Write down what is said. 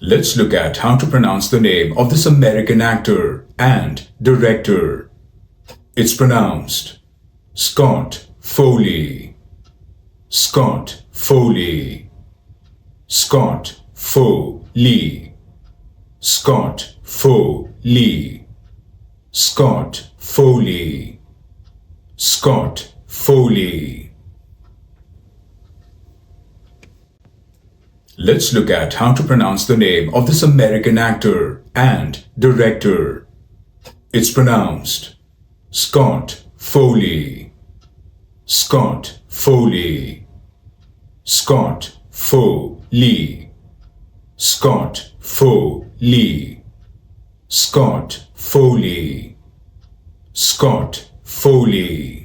Let's look at how to pronounce the name of this American actor and director. It's pronounced Scott Foley. Scott Foley. Scott Foley. Scott Foley. Scott Foley. Scott Foley. Let's look at how to pronounce the name of this American actor and director. It's pronounced Scott Foley. Scott Foley. Scott Foley. Scott Foley. Scott Foley. Scott Foley.